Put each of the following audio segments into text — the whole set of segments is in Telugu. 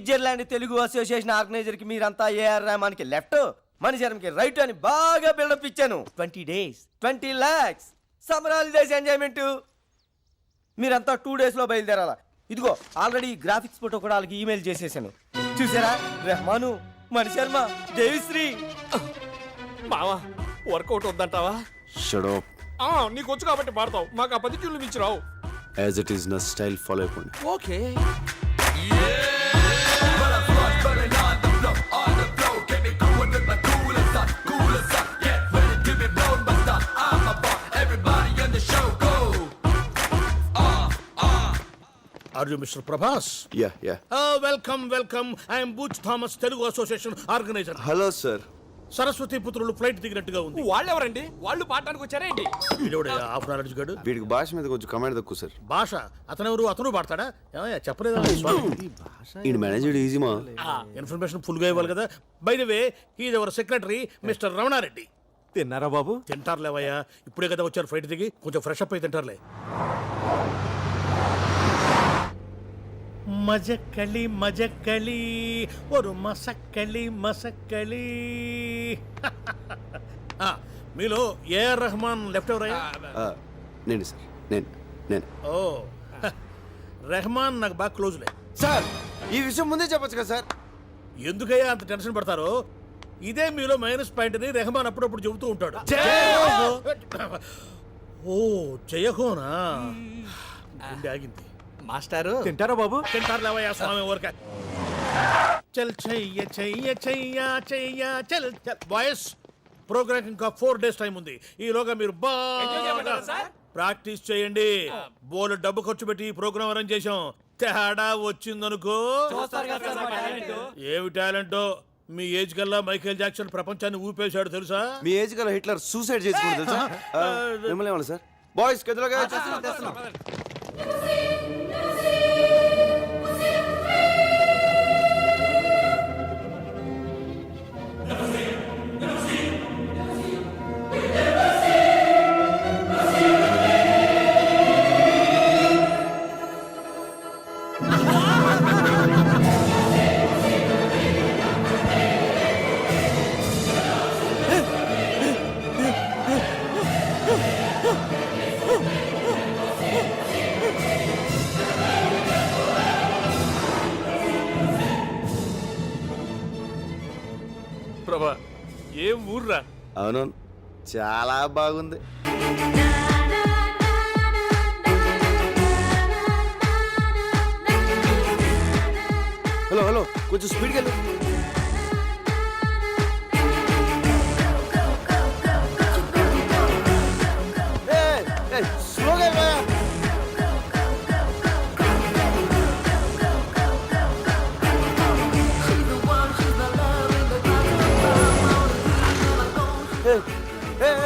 స్విట్జర్లాండ్ తెలుగు అసోసియేషన్ ఆర్గనైజర్ కి మీరంతా ఏఆర్ రెహమాన్కి లెఫ్ట్, మణిశర్మకి రైట్ అని బాగా బిల్డప్ ఇచ్చాను. 20 days 20 lakhs summer holidays enjoyment. మీరంతా 2 days లో బయలుదేరాలా. ఇదిగో ఆల్రెడీ గ్రాఫిక్స్ ఫోటో కూడా వాళ్ళకి ఈమెయిల్ చేసేసాను. చూసారా, రెహమాను, మణిశర్మ, దేవిశ్రీ. బావా వర్కౌట్ వద్దంటావా? Shut up. నీకు వచ్చు కాబట్టి పాడతావు, మాకు ఆ 10 ట్యూన్లు ఇచ్చి రావు. యాజ్ ఇట్ ఈస్ నా స్టైల్ ఫాలో అయిపోండి. Okay. Are you Mr. Prabhas? Yeah. Welcome. I am Butch Thomas, Telugu Association organizer. Hello sir. Saraswati పుత్రులు ఫ్లైట్ దిగినట్టుగా ఉంది. వాళ్ళెవరండి? వాళ్ళు పాడడానికి వచ్చారా ఏంటి? హాఫ్ నాలెడ్జ్ గడు. వీడికి భాష మీద కొంచెం కమాండ్ తక్కువ సార్. భాష అతను పాడతాడా? ఏమయ్యా చెప్పలేదా? ఈ మేనేజర్ ఈజీమా. ఇన్ఫర్మేషన్ ఫుల్ గా ఇవ్వాలి కదా. By the way, he is our secretary mister Ramana Reddy. తిన్నారా బాబు? తింటారులేవయ్యా, ఇప్పుడే కదా వచ్చారు ఫ్లైట్ దిగి, కొంచెం ఫ్రెష్ అప్ అయి తింటారులే. మజక్కలి ఒక మసక్కలి. మీలో ఏఆర్ రెహమాన్ లెఫ్ట్ ఎవరయ్యా? నేను సార్, నేను. ఓ రెహమాన్ నాకు బాగా క్లోజ్లే. సార్ ఈ విషయం ముందే చెప్పొచ్చు కదా సార్. ఎందుకయ్యా అంత టెన్షన్ పడతారో? ఇదే మీలో మైనస్ పాయింట్ అని రెహమాన్ అప్పుడప్పుడు చెబుతూ ఉంటాడు. ఓ జయహోనా, గుండె ఆగింది. మాస్టారు తింటారా బాబు? తింటారులేవయ్యా స్వామి ఊరిక. చల్ చెయ్య చల్ బాయ్స్, ప్రోగ్రామ్ ఇంకా 4 days టైం ఉంది. ఈలోగా మీరు బాగా ప్రాక్టీస్ చేయండి. బోల్ డబ్బు ఖర్చు పెట్టి ఈ ప్రోగ్రామ్ అరేంజ్ చేశాం. తేడా వచ్చిందనుకో. ఏమి టాలెంటో. మీ ఏజ్ కల్లా మైకేల్ జాక్సన్ ప్రపంచాన్ని ఊపేశాడు తెలుసా? మీ ఏజ్ కల్లా హిట్లర్ సూసైడ్ చేసుకుంటాడు తెలుసా? మిమ్మల్ని ఏమన్నా సార్? బాయ్స్ కదలగా చేస్తున్నాం. ప్రభా ఏం ఊర్రా? అవును, చాలా బాగుంది. హలో కొంచెం స్పీడ్గా వెళ్ళు. స్లోగా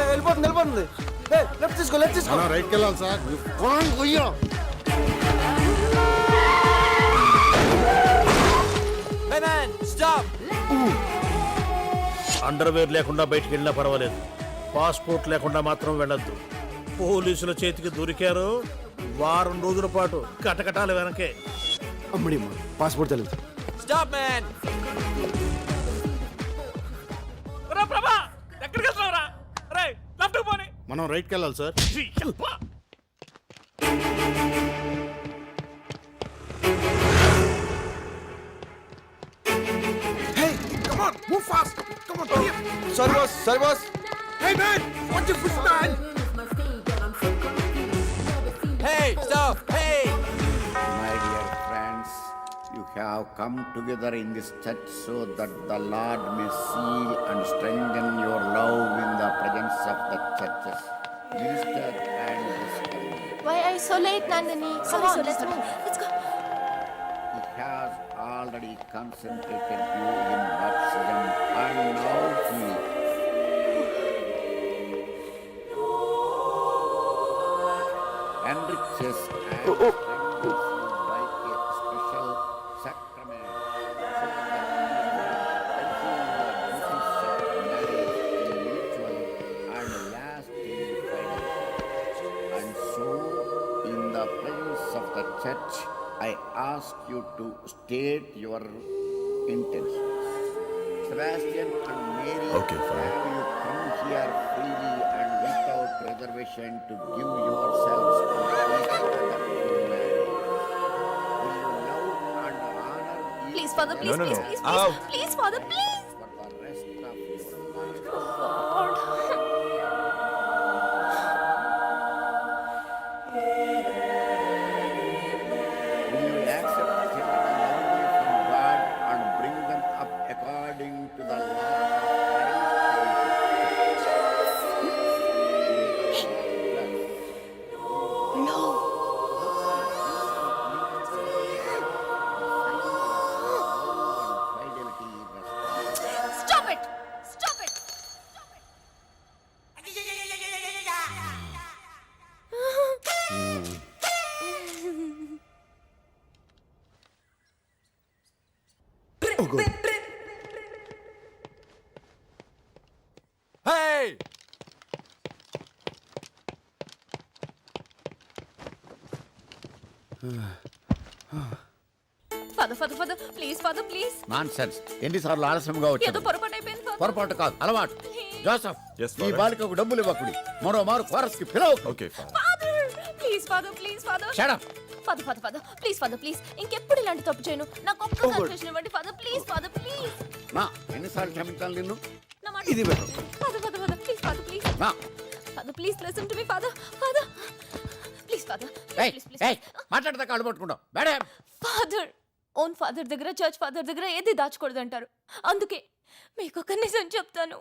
వెళ్ళిపోతుంది. లెఫ్ట్ తీసుకో. రైట్కి వెళ్ళాలి సార్. అండర్వేర్ లేకుండా బయటికి వెళ్ళినా పర్వాలేదు, పాస్పోర్ట్ లేకుండా మాత్రం వెళ్ళొద్దు. పోలీసుల చేతికి దొరికారు, వారం రోజుల పాటు కటకటాల వెనకే. అమ్మడి పాస్పోర్ట్ తెలియదు. Stop man. రా ప్రభా, ఎక్కడికి వెళ్తున్నావురా? రే లెఫ్ట్ పోనీ. మనం రైట్కి వెళ్ళాలి sir. Move fast. Come on, hurry up. Sorry, boss. Hey, man. Watch your foot, man. Hey, stop. Hey. My dear friends, you have come together in this church so that the Lord may seal and strengthen your love in the presence of the churches. Minister and discovery. Why are you so late, Nandini? Come on, let's move. Let's go. He has already concentrated you in baptism and now he enriches and strengthens you by a special sacrament so that you may fulfill the duties of marriage in mutual and lasting fidelity. And so, in the presence of the church, I ask ask you to state your intentions. Sebastian and Mary, Okay, fine. have you come here freely and without reservation to give yourselves to each other in marriage? Will you love and honor each Please, Father, please, No, no, please, no. please, Ow. please, please, Father, please. for the rest of your life? God. Will you accept children only from God and bring them up according to the law of Christ? No. Stop it! Stop it! Hey! Father, Father, Father, please, Father, please. Nonsense ఎన్నిసార్లు ఆలస్యంగా ఏదో వచ్చాడు పొరపాటు అయిపోయింది, Father. పొరపాటు కాదు అలవాటు జోసఫ్ Yes, ఈ father. బాలికకు డబ్బులు ఇవ్వకుడి మరో మారు కోరస్ కి పిలవ okay fine Father, please, Father, please, Father. Shut up Father, Father, Father, please, Father, please. ఇంకెప్పుడు ఇలాంటి తప్పు చేయను. నాకు ఒక్క కన్ఫెషన్ ఇవ్వండి, Father, please, Father, please. నా ఎన్నిసార్లు క్షమించాలి నిన్ను నా మాట ఇది better. Father, Father, Father, please, Father, please. నా Father, please listen to me, Father. Father, please, Father, ఏయ్ please, please, ఏయ్ మాట్లాడతా కాళ్ళు పట్టుకుంటావు మేడం Father, ఓన్ ఫాదర్ దగ్గర చర్చ్ ఫాదర్ దగ్గర ఏది దాచకూడదు అంటారు. అందుకే మీకు ఒక నిజం చెప్తాను.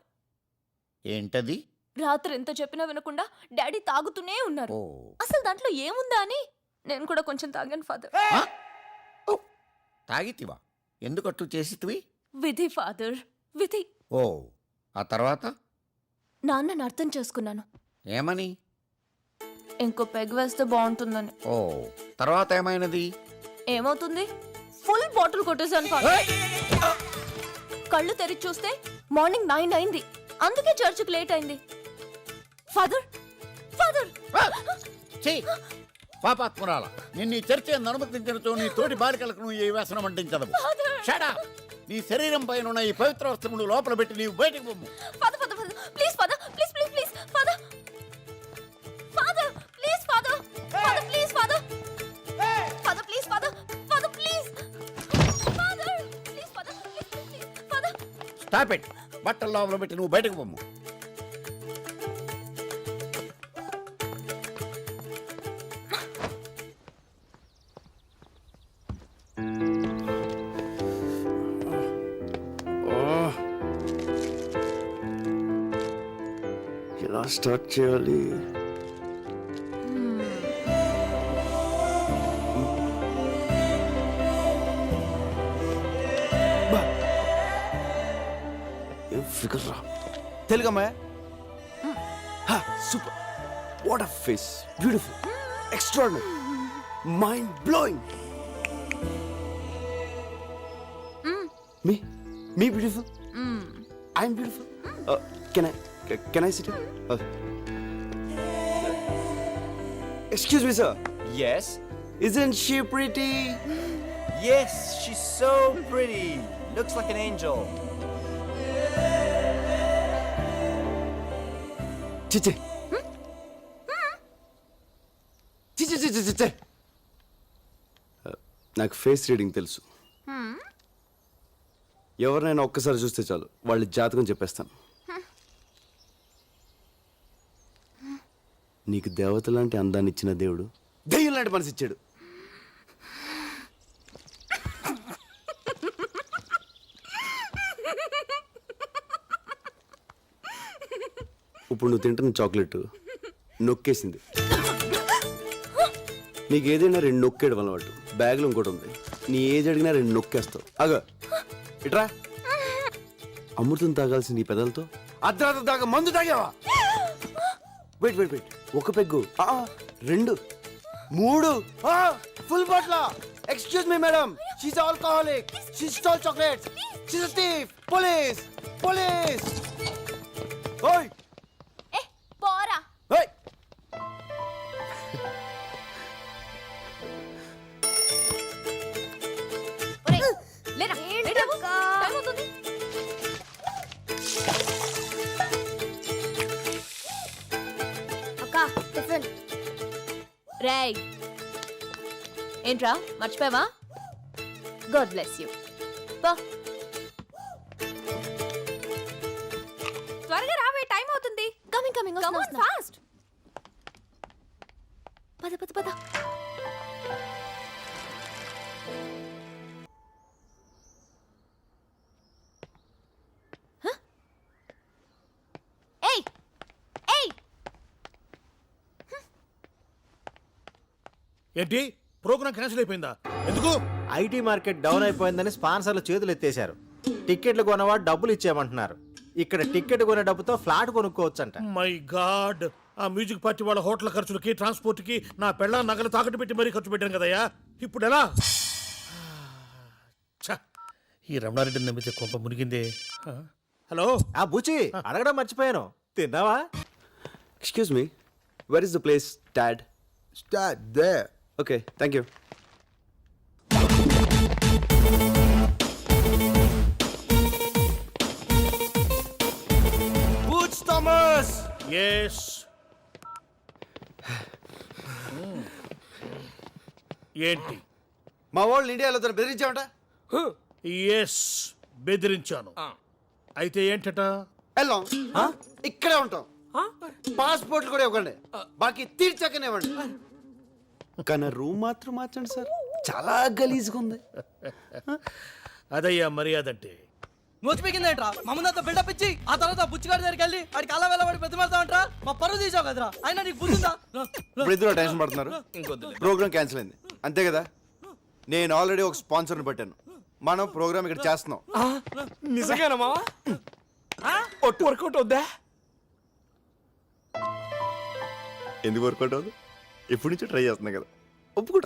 ఏంటది రాత్రి ఎంత చెప్పినా వినకుండా డాడీ తాగుతూనే ఉన్నారు. ఓ అసలు దాంట్లో ఏముందా అని నేను కూడా కొంచెం తాగాను, ఫాదర్. ఆ? ఓ, తాగితివా ఎందుకట్టు చేసితివి విధి, ఫాదర్, విధి. ఓ ఆ తర్వాత నాన్నని అర్థం చేసుకున్నాను. ఏమని ఇంకో పెగ్ వేస్తే బాగుంటుందని. ఓ తర్వాత ఏమైనది ఏమవుతుంది? ఫుల్ బాటిల్ కొట్టేశాను, ఫాదర్. కళ్ళు తెరిచి చూస్తే మార్నింగ్ 9 అయింది. అందుకే చర్చికి లేట్ అయింది. ఫాదర్, ఫాదర్, ఆ! ఛీ! పాపాత్మురాల నిన్ను ఈ చర్చ అనుమతించడంతో నీ తోటి బాలికలకు నువ్వు ఈ వ్యసనం అంటించదు Father. షడా నీ శరీరం పైన ఉన్న ఈ పవిత్ర వస్త్రములు లోపల పెట్టి నీవు బయటకు పొమ్ము father, father, father, please, father, please, please, please, father, father, please, father, father, please, father, father, please, father, father, please, father, please, father, please, please, please, father. Stop it బట్టల లోపల పెట్టి నువ్వు బయటకు పొమ్ము ఎలా స్టార్ట్ చేయాలి బా. ఏం ఫిగర్ రా తెలుగు అమ్మాయ super what a face beautiful extraordinary mind blowing me me beautiful I'm beautiful can I SIT excuse me sir Yes? isn't she pretty Yes, she's so pretty. Looks like an angel. చిచ్చే చిచ్చే చిచ్చే చిచ్చే నాకు ఫేస్ రీడింగ్ తెలుసు ఎవరినైనా ఒక్కసారి చూస్తే చాలు వాళ్ళ జాతకం చెప్పేస్తాను నీకు దేవత లాంటి అందాన్ని ఇచ్చిన దేవుడు దెయ్యం లాంటి మనసు ఇచ్చాడు ఇప్పుడు నువ్వు తింటున్న చాక్లెట్ నొక్కేసింది నీకు ఏదైనా రెండు నొక్కేయడం అలవాటు బ్యాగ్లో ఇంకోటి ఉంది నీ ఏజ్ అడిగినా రెండు నొక్కేస్తావు అగో ఇట్రా అమృతం తాగాల్సిన నీ పెదలతో అర్ధరాత్రి దాకా మందు తాగావా వెయిట్ వెయిట్ వెయిట్ ఒక పెగ్గు రెండు మూడు ఫుల్ బాట్ల excuse me madam she's alcoholic she stole chocolates she's a thief police police ఓయ్ ఏ పోరా. ఓయ్ ఏయ్ ఏంట్రా మర్చిపోయావా? God bless you. త్వరగా రావే, టైం అవుతుంది. Coming coming come on fast. పద పద పద. ఏయ్ ఏయ్ ఏంటి ప్రోగ్రామ్ క్యాన్సిల్ అయిపోయిందా? ఎందుకు? ఐటీ మార్కెట్ డౌన్ అయిపోయిందని స్పాన్సర్లు చేతులు ఎత్తేశారు. టిక్కెట్లు కొన్నవాడు డబ్బులు ఇచ్చేయమంటున్నారు. ఇక్కడ టిక్కెట్ కొనే డబ్బుతో ఫ్లాట్ కొనుక్కోవచ్చంట. మై గాడ్, ఆ మ్యూజిక్ పార్టీ వాళ్ళ హోటల్ ఖర్చులకి ట్రాన్స్పోర్ట్ కి నా పెళ్ళ నగలు తాకట్టు పెట్టి మరీ ఖర్చు పెట్టాను కదయ్యా. ఇప్పుడు ఎలా? ఛ, ఈ రమణారెడ్డిని నమ్మితే కొంప మునిగిందే. హలో, ఆ బుచి అడగడం మర్చిపోయాను. తిన్నావా? Excuse me, where is the place dad? Start there. Okay, thank you. Butch Thomas. Yes. ఏంటి? మా వాళ్ళు ఇండియాలో తను బెదిరించామంట. ఎస్, బెదిరించాను. అయితే ఏంటట? వెళ్ళాం, ఇక్కడే ఉంటాం. పాస్పోర్ట్లు కూడా ఇవ్వండి, బాకీ తీర్చాకనే ఇవ్వండి. కానీ రూమ్ మాత్రం మార్చండి సార్, చాలా గలీజ్గా ఉంది. అదయ్యా మర్యాద అంటే. నోచిపోయిందేంట్రా? మా ముందు బిల్డప్ ఇచ్చి ఆ తర్వాత బుచ్చిగాడి దగ్గరికి వెళ్ళి వాడికి అలా వెళ్ళబడి పెద్దమాడతామంటరా? మా పరువు తీసావు కదరా. అయినా నీకు బుద్ధిందా? ఇప్పుడు ఇద్దరు టెన్షన్ పడుతున్నారు. ప్రోగ్రామ్ క్యాన్సిల్ అయింది అంతే కదా. నేను ఆల్రెడీ ఒక స్పాన్సర్ని పెట్టాను. మనం ప్రోగ్రామ్ ఇక్కడ చేస్తున్నాం. నిజంగానా మావా? వర్కౌట్ అవుద్దా? ఎందుకు వర్కౌట్ అవ్వదు? ఎప్పటి నుంచో ట్రై చేస్తున్నా కదా, ఒప్పుకుంటా.